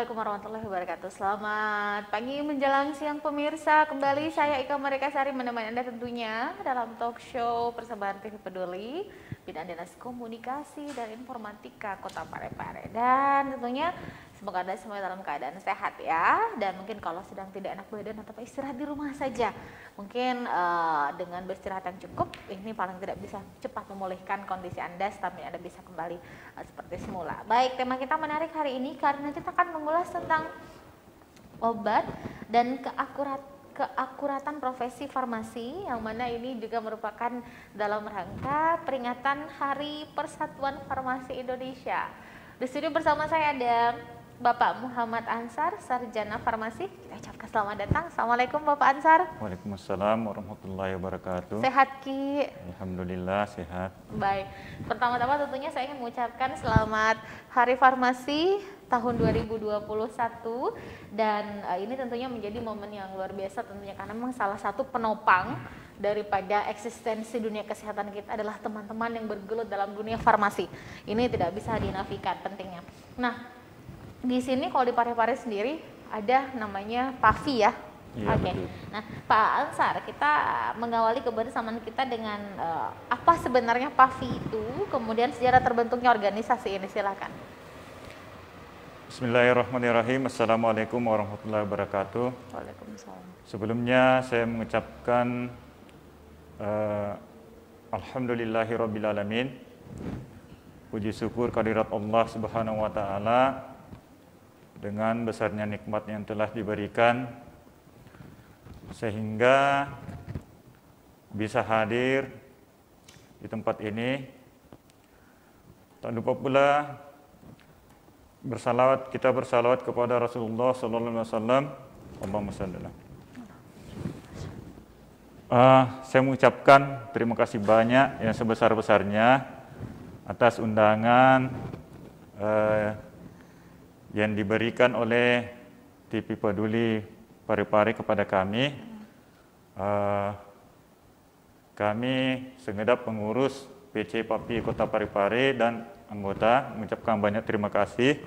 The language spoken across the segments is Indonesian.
Assalamualaikum warahmatullahi wabarakatuh. Selamat pagi menjelang siang pemirsa. Kembali saya Ika Marikasari menemani Anda tentunya dalam talk show persembahan TV Peduli Bidang Dinas Komunikasi dan Informatika Kota Parepare. Dan tentunya semoga Anda semua dalam keadaan sehat ya. Dan mungkin kalau sedang tidak enak badan atau istirahat di rumah saja. Mungkin dengan beristirahat yang cukup ini paling tidak bisa cepat memulihkan kondisi Anda, stamina Anda bisa kembali seperti semula. Baik, tema kita menarik hari ini karena kita akan mengulas tentang obat dan keakuratan profesi farmasi, yang mana ini juga merupakan dalam rangka peringatan Hari Persatuan Farmasi Indonesia. Di studio bersama saya ada Bapak Muhammad Ansar, Sarjana Farmasi. Kita ucapkan selamat datang. Assalamualaikum Bapak Ansar. Waalaikumsalam warahmatullahi wabarakatuh. Sehat Ki? Alhamdulillah sehat. Baik, pertama-tama tentunya saya ingin mengucapkan selamat Hari Farmasi tahun 2021. Dan ini tentunya menjadi momen yang luar biasa tentunya, karena memang salah satu penopang daripada eksistensi dunia kesehatan kita adalah teman-teman yang bergelut dalam dunia farmasi. Ini tidak bisa dinafikan pentingnya. Nah, di sini kalau di Parepare sendiri ada namanya PAVI ya. Iya, Oke. betul. Nah, Pak Ansar, kita mengawali kebersamaan kita dengan apa sebenarnya PAVI itu, kemudian sejarah terbentuknya organisasi ini, silakan. Bismillahirrahmanirrahim. Assalamualaikum warahmatullahi wabarakatuh. Waalaikumsalam. Sebelumnya saya mengucapkan alhamdulillahirrabbilalamin. Puji syukur kehadirat Allah Subhanahu wa taala dengan besarnya nikmat yang telah diberikan sehingga bisa hadir di tempat ini. Tak lupa pula kita bersalawat kepada Rasulullah sallallahu alaihi wasallam. Allahumma shalli alaihi. Saya mengucapkan terima kasih banyak yang sebesar-besarnya atas undangan yang diberikan oleh TV Peduli Parepare kepada kami. Kami segenap pengurus PC PAVI Kota Parepare dan anggota mengucapkan banyak terima kasih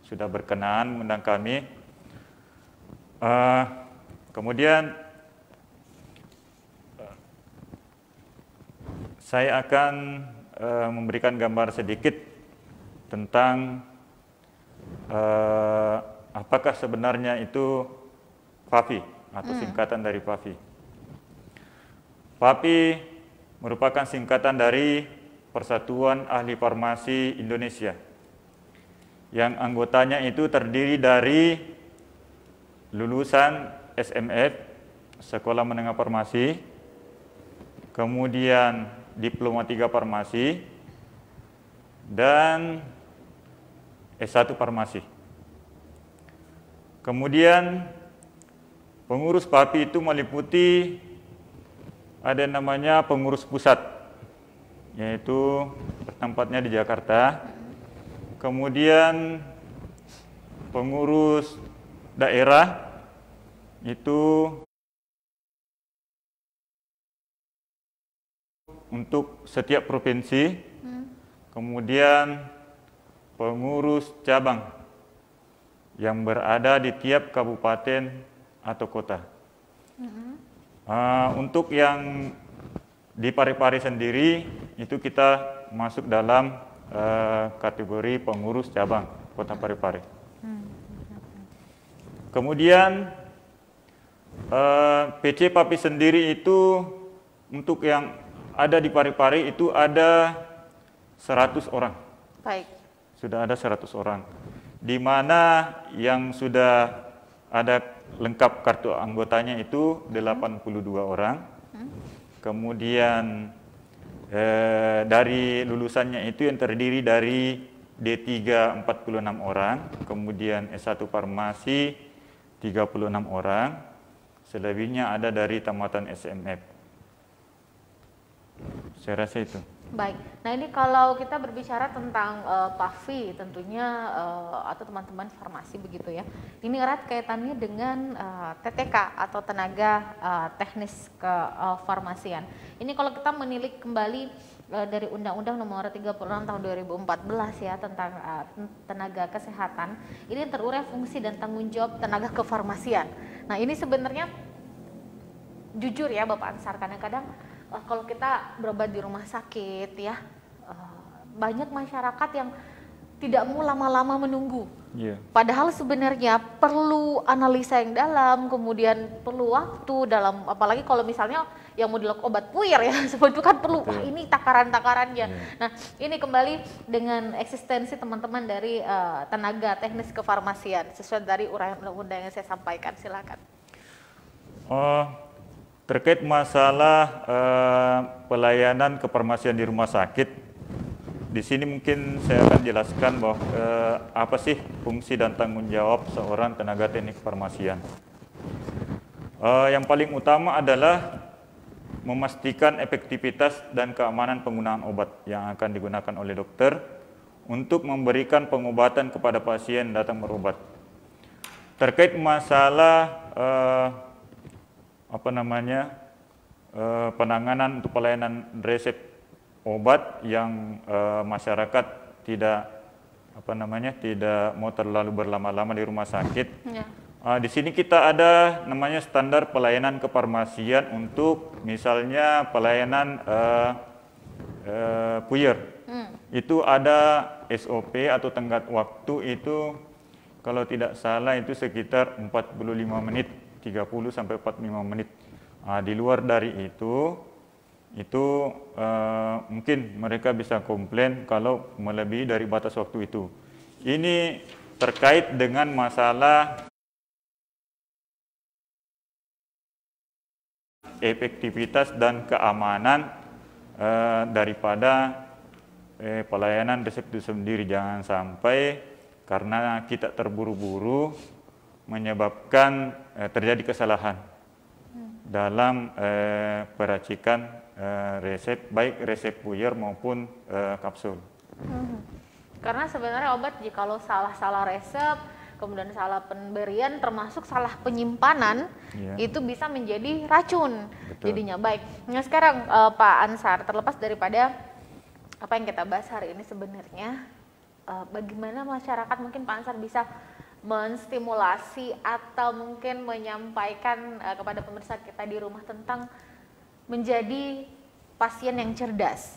sudah berkenan mengundang kami. Kemudian saya akan memberikan gambar sedikit tentang apakah sebenarnya itu PAVI atau singkatan dari PAVI. PAVI merupakan singkatan dari Persatuan Ahli Farmasi Indonesia, yang anggotanya itu terdiri dari lulusan SMF, Sekolah Menengah Farmasi, kemudian Diploma 3 Farmasi, dan S1 Farmasi. Kemudian pengurus PAVI itu meliputi ada namanya pengurus pusat, yaitu bertempatnya di Jakarta. Kemudian pengurus daerah itu untuk setiap provinsi. Kemudian pengurus cabang yang berada di tiap kabupaten atau kota. Untuk yang di Parepare sendiri itu kita masuk dalam kategori pengurus cabang Kota Parepare. Kemudian PC PAVI sendiri itu untuk yang ada di Parepare itu ada 100 orang. Baik. Sudah ada 100 orang. Di mana yang sudah ada lengkap kartu anggotanya itu 82 orang. Kemudian dari lulusannya itu yang terdiri dari D3 46 orang, kemudian S1 Farmasi 36 orang, selebihnya ada dari tamatan SMF. Saya rasa itu. Baik, nah ini kalau kita berbicara tentang PAVI tentunya atau teman-teman farmasi begitu ya, ini erat kaitannya dengan TTK atau tenaga teknis kefarmasian. Ini kalau kita menilik kembali dari Undang-Undang Nomor 36 Tahun 2014 ya tentang tenaga kesehatan. Ini terurai fungsi dan tanggung jawab tenaga kefarmasian. Nah, ini sebenarnya jujur ya Bapak Ansar, kadang-kadang kalau kita berobat di rumah sakit ya, banyak masyarakat yang tidak mau lama-lama menunggu. Padahal sebenarnya perlu analisa yang dalam, kemudian perlu waktu dalam, apalagi kalau misalnya yang mau dilakukan obat puyer ya, seperti itu kan perlu, wah ini takaran-takarannya. Nah, ini kembali dengan eksistensi teman-teman dari tenaga teknis kefarmasian sesuai dari uraian undang-undang yang saya sampaikan, silakan. Terkait masalah pelayanan kefarmasian di rumah sakit, di sini mungkin saya akan jelaskan bahwa apa sih fungsi dan tanggung jawab seorang tenaga teknik kefarmasian. Yang paling utama adalah memastikan efektivitas dan keamanan penggunaan obat yang akan digunakan oleh dokter untuk memberikan pengobatan kepada pasien datang berobat. Terkait masalah penanganan untuk pelayanan resep obat yang masyarakat tidak tidak mau terlalu berlama-lama di rumah sakit. Di sini kita ada namanya standar pelayanan kefarmasian untuk misalnya pelayanan puyer. Itu ada SOP atau tenggat waktu itu kalau tidak salah itu sekitar 45 menit, 30 sampai 45 menit. Di luar dari itu mungkin mereka bisa komplain kalau melebihi dari batas waktu itu. Ini terkait dengan masalah efektivitas dan keamanan daripada pelayanan resep itu sendiri. Jangan sampai karena kita terburu-buru menyebabkan terjadi kesalahan dalam peracikan resep, baik resep puyer maupun kapsul. Karena sebenarnya obat jikalau salah resep, kemudian salah pemberian, termasuk salah penyimpanan, itu bisa menjadi racun. Betul. Jadinya baik. Nah sekarang Pak Ansar, terlepas daripada apa yang kita bahas hari ini sebenarnya, bagaimana masyarakat mungkin Pak Ansar bisa menstimulasi atau mungkin menyampaikan kepada pemirsa kita di rumah tentang menjadi pasien yang cerdas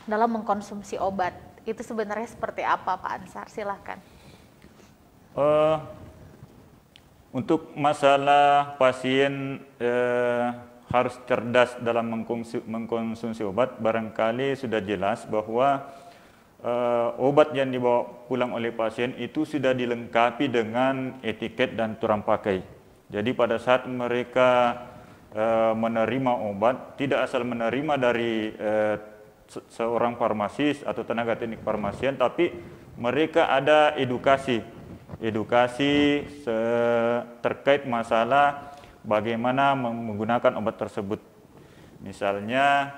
dalam mengkonsumsi obat. Itu sebenarnya seperti apa Pak Ansar? Silahkan. Untuk masalah pasien harus cerdas dalam mengkonsumsi obat, barangkali sudah jelas bahwa obat yang dibawa pulang oleh pasien itu sudah dilengkapi dengan etiket dan turang pakai. Jadi pada saat mereka menerima obat, tidak asal menerima dari seorang farmasis atau tenaga teknik farmasian, tapi mereka ada edukasi terkait masalah bagaimana menggunakan obat tersebut. Misalnya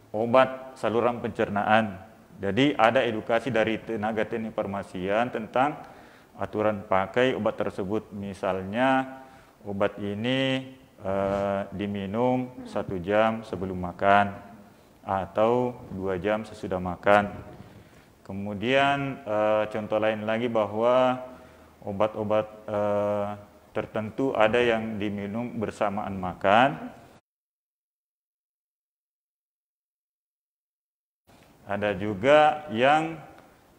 obat saluran pencernaan. Jadi ada edukasi dari tenaga teknik farmasian tentang aturan pakai obat tersebut. Misalnya obat ini diminum 1 jam sebelum makan atau 2 jam sesudah makan. Kemudian contoh lain lagi bahwa obat-obat tertentu ada yang diminum bersamaan makan, ada juga yang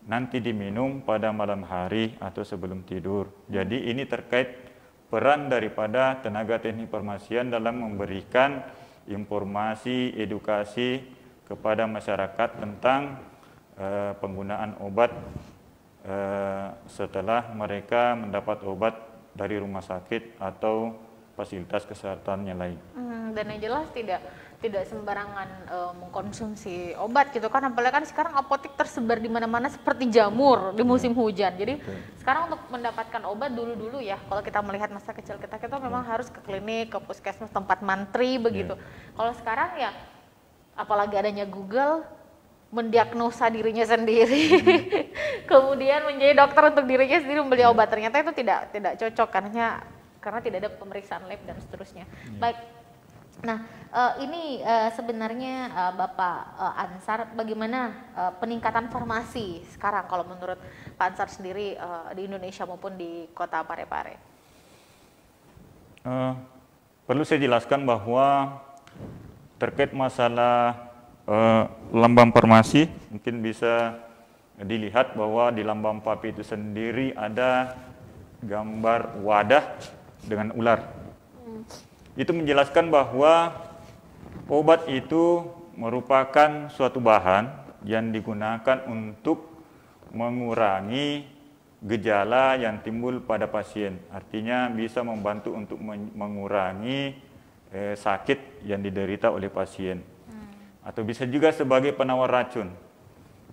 nanti diminum pada malam hari atau sebelum tidur. Jadi ini terkait peran daripada tenaga teknik farmasian dalam memberikan informasi, edukasi kepada masyarakat tentang penggunaan obat setelah mereka mendapat obat dari rumah sakit atau fasilitas kesehatannya lain. Dan yang jelas tidak sembarangan mengkonsumsi obat gitu kan, apalagi kan sekarang apotek tersebar di mana-mana seperti jamur di musim hujan. Jadi sekarang untuk mendapatkan obat dulu ya, kalau kita melihat masa kecil kita memang harus ke klinik, ke puskesmas, tempat mantri begitu. Kalau sekarang ya apalagi adanya Google, mendiagnosa dirinya sendiri, kemudian menjadi dokter untuk dirinya sendiri, membeli obat, ternyata itu tidak cocok karena tidak ada pemeriksaan lab dan seterusnya. Baik, Nah, ini sebenarnya Bapak Ansar, bagaimana peningkatan farmasi sekarang kalau menurut Pak Ansar sendiri di Indonesia maupun di kota Parepare? Perlu saya jelaskan bahwa terkait masalah lambang farmasi, mungkin bisa dilihat bahwa di lambang PAPI itu sendiri ada gambar wadah dengan ular. Itu menjelaskan bahwa obat itu merupakan suatu bahan yang digunakan untuk mengurangi gejala yang timbul pada pasien. Artinya bisa membantu untuk mengurangi sakit yang diderita oleh pasien. Atau bisa juga sebagai penawar racun.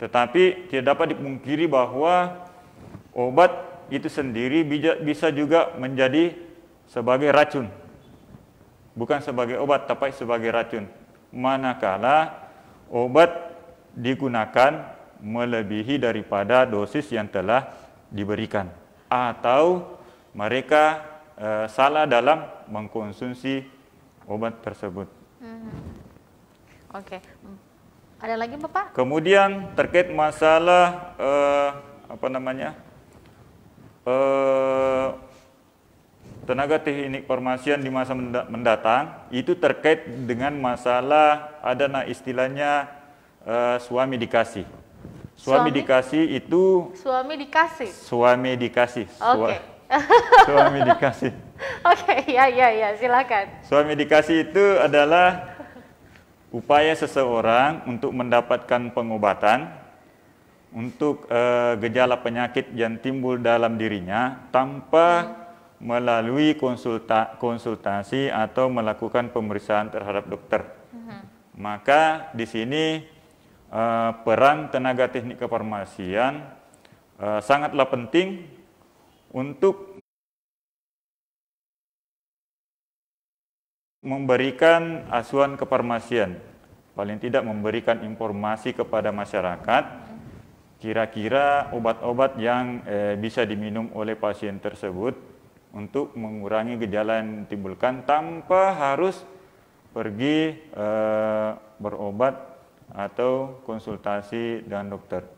Tetapi tidak dapat dipungkiri bahwa obat itu sendiri bisa juga menjadi sebagai racun. Bukan sebagai obat, tapi sebagai racun. Manakala obat digunakan melebihi daripada dosis yang telah diberikan. Atau mereka salah dalam mengkonsumsi obat tersebut. Oke. Ada lagi Bapak? Kemudian terkait masalah tenaga teknik farmasian di masa mendatang, itu terkait dengan masalah ada istilahnya suami dikasih. Suami dikasih itu suami dikasih. Suami dikasih. Oke. Suami dikasih. Oke, ya, silakan. Suami dikasih itu adalah upaya seseorang untuk mendapatkan pengobatan untuk gejala penyakit yang timbul dalam dirinya tanpa melalui konsultasi atau melakukan pemeriksaan terhadap dokter. Maka di sini peran tenaga teknik kefarmasian sangatlah penting untuk memberikan asuhan kefarmasian, paling tidak memberikan informasi kepada masyarakat kira-kira obat-obat yang bisa diminum oleh pasien tersebut untuk mengurangi gejala yang ditimbulkan tanpa harus pergi berobat atau konsultasi dengan dokter.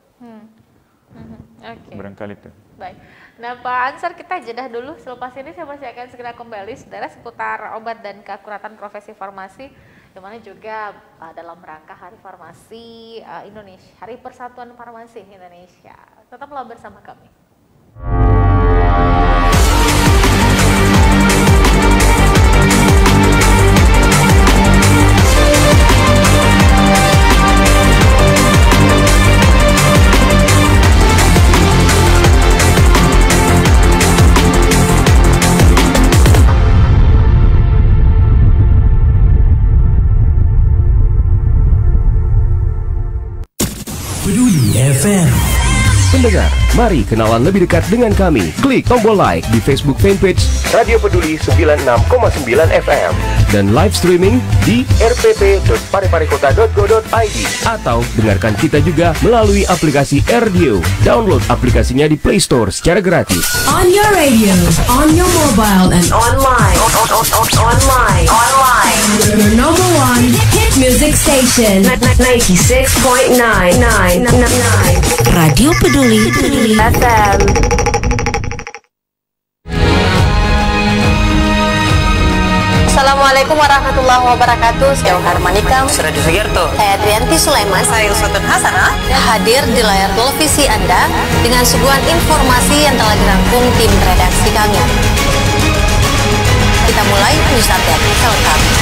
Oke. Barangkali itu. Baik. Nah Pak Ansar, kita jedah dulu. Selepas ini saya masih akan segera kembali saudara seputar obat dan keakuratan profesi farmasi, yang mana juga dalam rangka Hari Farmasi Indonesia, Hari Persatuan Farmasi Indonesia. Tetaplah bersama kami. Peduli FM. Pendengar, mari kenalan lebih dekat dengan kami. Klik tombol like di Facebook fanpage Radio Peduli 96,9 FM dan live streaming di rpp.pareparekota.go.id atau dengarkan kita juga melalui aplikasi RDio. Download aplikasinya di Play Store secara gratis. On your radio, on your mobile and online. Your number one hit music station 96.9 Radio Peduli FM. Assalamualaikum warahmatullahi wabarakatuh. Saya Harmanikam, Suradi Sugiarto, saya Trianti Sulaiman, saya Uswatun Hasanah, hadir di layar televisi Anda dengan suguhan informasi yang telah dirangkum tim redaksi kami. Kita mulai news update selengkapnya.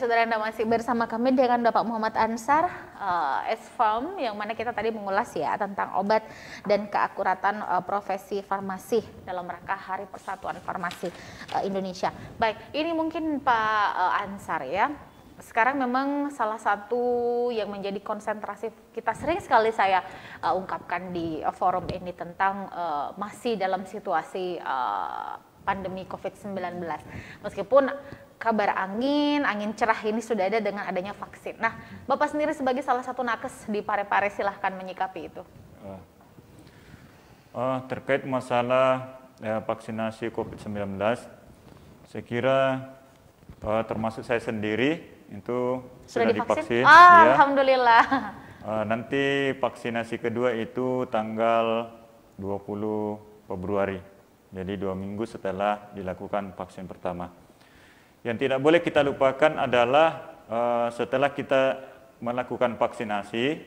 saudara Anda masih bersama kami dengan Bapak Muhammad Ansar, S-Farm, yang mana kita tadi mengulas ya tentang obat dan keakuratan profesi farmasi dalam rangka Hari Persatuan Farmasi Indonesia. Baik, ini mungkin Pak Ansar ya. Sekarang memang salah satu yang menjadi konsentrasi kita sering sekali saya ungkapkan di forum ini tentang masih dalam situasi pandemi COVID-19. Meskipun kabar angin cerah ini sudah ada dengan adanya vaksin. Nah, Bapak sendiri sebagai salah satu nakes di Parepare silahkan menyikapi itu. Terkait masalah vaksinasi COVID-19, saya kira termasuk saya sendiri itu sudah divaksin. Ya. Alhamdulillah. Nanti vaksinasi kedua itu tanggal 20 Februari. Jadi 2 minggu setelah dilakukan vaksin pertama. Yang tidak boleh kita lupakan adalah setelah kita melakukan vaksinasi,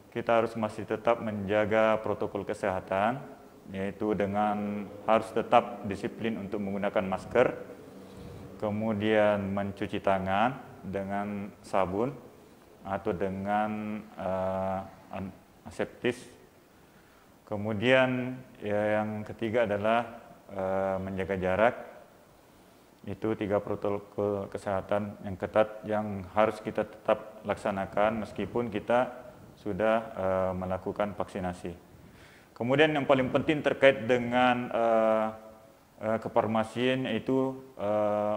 kita harus masih tetap menjaga protokol kesehatan, yaitu dengan harus tetap disiplin untuk menggunakan masker, kemudian mencuci tangan dengan sabun atau dengan aseptis. Kemudian yang ketiga adalah menjaga jarak. Itu 3 protokol kesehatan yang ketat yang harus kita tetap laksanakan meskipun kita sudah melakukan vaksinasi. Kemudian yang paling penting terkait dengan kefarmasian yaitu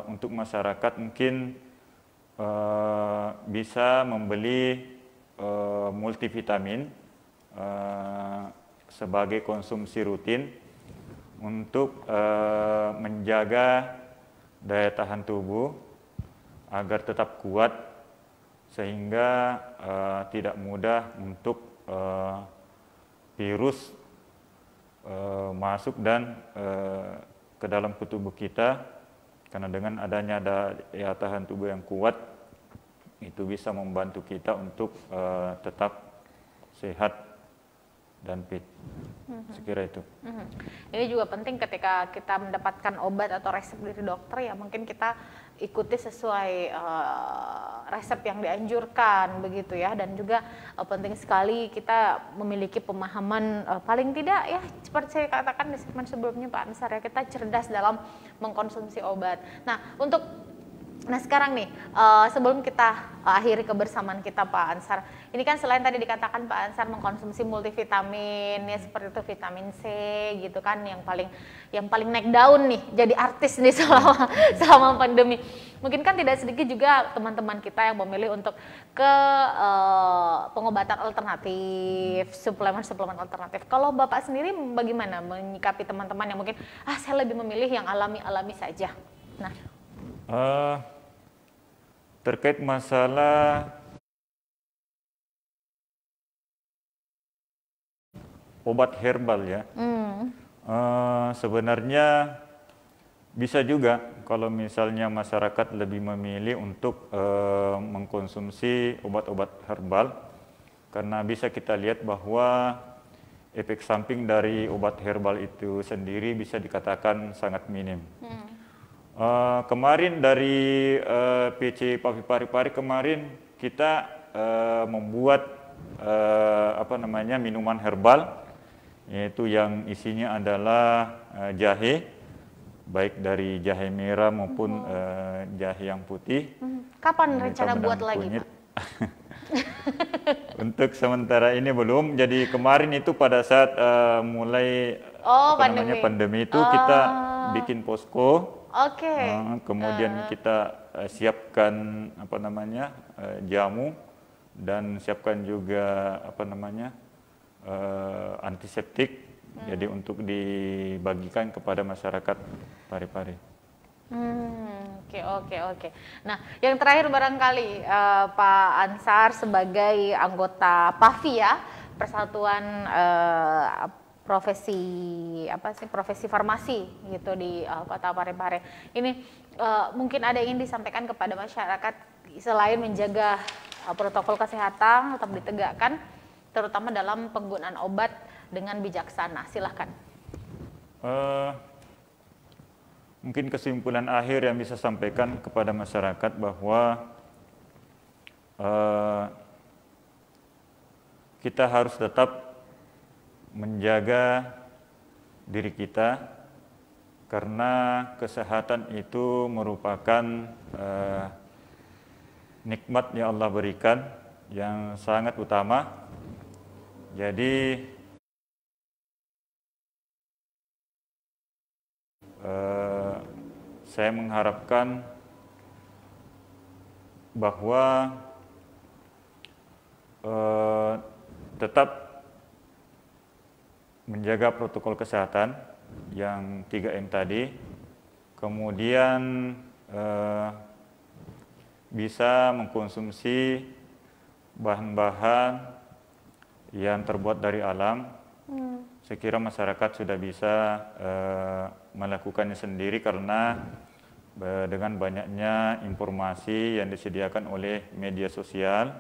untuk masyarakat mungkin bisa membeli multivitamin sebagai konsumsi rutin untuk menjaga daya tahan tubuh agar tetap kuat sehingga tidak mudah untuk virus masuk dan ke dalam tubuh kita, karena dengan adanya daya tahan tubuh yang kuat itu bisa membantu kita untuk tetap sehat dan fit. Sekira itu. Ini juga penting ketika kita mendapatkan obat atau resep dari dokter ya mungkin kita ikuti sesuai resep yang dianjurkan begitu ya, dan juga penting sekali kita memiliki pemahaman paling tidak ya seperti saya katakan di segmen sebelumnya Pak Ansar ya, kita cerdas dalam mengkonsumsi obat. Nah sekarang nih sebelum kita akhiri kebersamaan kita Pak Ansar, ini kan selain tadi dikatakan Pak Ansar mengkonsumsi multivitamin ya seperti itu vitamin C gitu kan yang paling naik daun nih jadi artis nih selama pandemi. Mungkin kan tidak sedikit juga teman-teman kita yang memilih untuk ke pengobatan alternatif, suplemen alternatif. Kalau Bapak sendiri bagaimana menyikapi teman-teman yang mungkin saya lebih memilih yang alami saja. Nah, terkait masalah obat herbal ya, sebenarnya bisa juga kalau misalnya masyarakat lebih memilih untuk mengkonsumsi obat-obat herbal, karena bisa kita lihat bahwa efek samping dari obat herbal itu sendiri bisa dikatakan sangat minim. Kemarin dari PC Parepare kemarin kita membuat minuman herbal, yaitu yang isinya adalah jahe, baik dari jahe merah maupun jahe yang putih. Kapan rencana buat lagi, Pak? Untuk sementara ini belum. Jadi kemarin itu pada saat mulai pandemi itu kita bikin posko. Kemudian kita siapkan jamu dan siapkan juga antiseptik. Jadi untuk dibagikan kepada masyarakat Parepare. Oke. Nah, yang terakhir barangkali Pak Ansar sebagai anggota PAFI ya, Persatuan profesi farmasi gitu di Kota Parepare. Ini mungkin ada yang ingin disampaikan kepada masyarakat selain menjaga protokol kesehatan tetap ditegakkan, terutama dalam penggunaan obat dengan bijaksana. Silahkan. Mungkin kesimpulan akhir yang bisa sampaikan kepada masyarakat bahwa kita harus tetap menjaga diri kita, karena kesehatan itu merupakan nikmat yang Allah berikan yang sangat utama. Jadi saya mengharapkan bahwa tetap menjaga protokol kesehatan yang 3M tadi, kemudian bisa mengkonsumsi bahan-bahan yang terbuat dari alam. Saya kira masyarakat sudah bisa melakukannya sendiri, karena dengan banyaknya informasi yang disediakan oleh media sosial,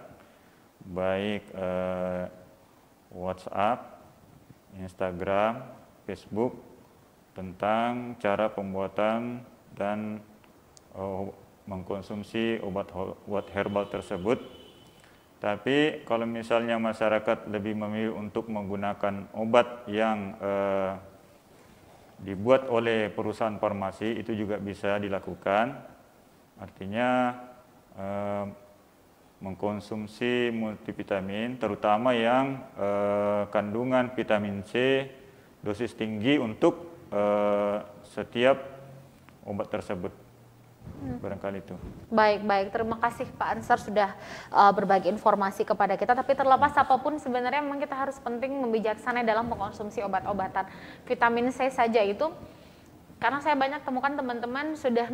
baik WhatsApp, Instagram, Facebook, tentang cara pembuatan dan mengkonsumsi obat herbal tersebut. Tapi kalau misalnya masyarakat lebih memilih untuk menggunakan obat yang dibuat oleh perusahaan farmasi, itu juga bisa dilakukan. Artinya mengkonsumsi multivitamin, terutama yang kandungan vitamin C dosis tinggi untuk setiap obat tersebut. Barangkali itu. Baik. Terima kasih Pak Ansar sudah berbagi informasi kepada kita. Tapi terlepas apapun, sebenarnya memang kita harus penting membijaksanai dalam mengkonsumsi obat-obatan. Vitamin C saja itu, karena saya banyak temukan teman-teman sudah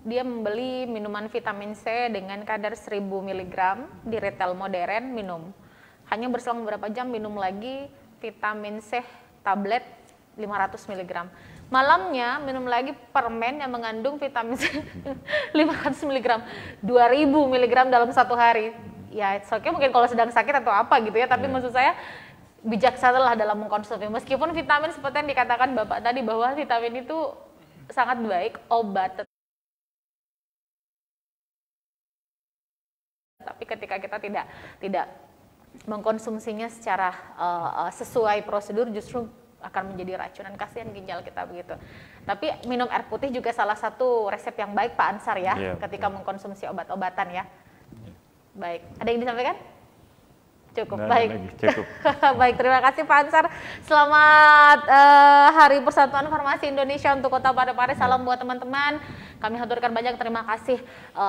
dia membeli minuman vitamin C dengan kadar 1000 mg di retail modern, minum. Hanya berselang beberapa jam minum lagi vitamin C tablet 500 mg. Malamnya minum lagi permen yang mengandung vitamin C 500 mg, 2000 mg dalam satu hari. Ya, oke, mungkin kalau sedang sakit atau apa gitu ya, tapi maksud saya bijaksanalah dalam mengkonsumsi. Meskipun vitamin seperti yang dikatakan Bapak tadi, bahwa vitamin itu sangat baik, obat. Tapi ketika kita tidak mengkonsumsinya secara sesuai prosedur, justru akan menjadi racunan. Kasihan ginjal kita begitu. Tapi minum air putih juga salah satu resep yang baik Pak Ansar ya, ketika mengkonsumsi obat-obatan ya. Baik, ada yang disampaikan? Cukup, baik. Cukup. Baik, terima kasih Pak Ansar. Selamat Hari Persatuan Farmasi Indonesia untuk Kota Parepare. Salam buat teman-teman. Kami haturkan banyak terima kasih.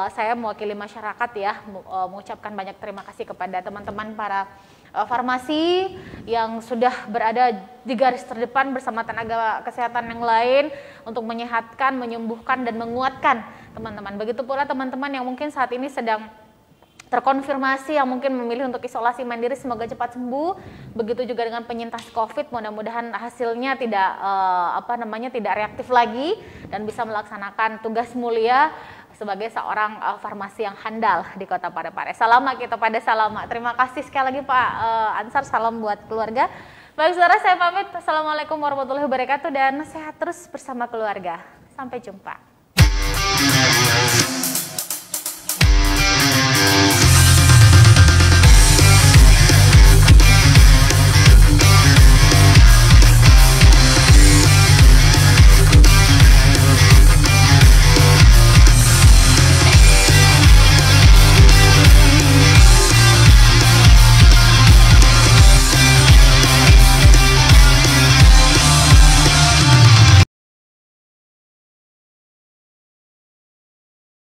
Saya mewakili masyarakat ya, mengucapkan banyak terima kasih kepada teman-teman para farmasi yang sudah berada di garis terdepan bersama tenaga kesehatan yang lain untuk menyehatkan, menyembuhkan, dan menguatkan teman-teman. Begitu pula teman-teman yang mungkin saat ini sedang terkonfirmasi, yang mungkin memilih untuk isolasi mandiri, semoga cepat sembuh. Begitu juga dengan penyintas COVID, mudah-mudahan hasilnya tidak reaktif lagi dan bisa melaksanakan tugas mulia sebagai seorang farmasi yang handal di Kota Parepare. Salama kita pada salama. Terima kasih sekali lagi Pak Ansar, salam buat keluarga. Baik saudara, saya pamit. Assalamualaikum warahmatullahi wabarakatuh dan sehat terus bersama keluarga. Sampai jumpa.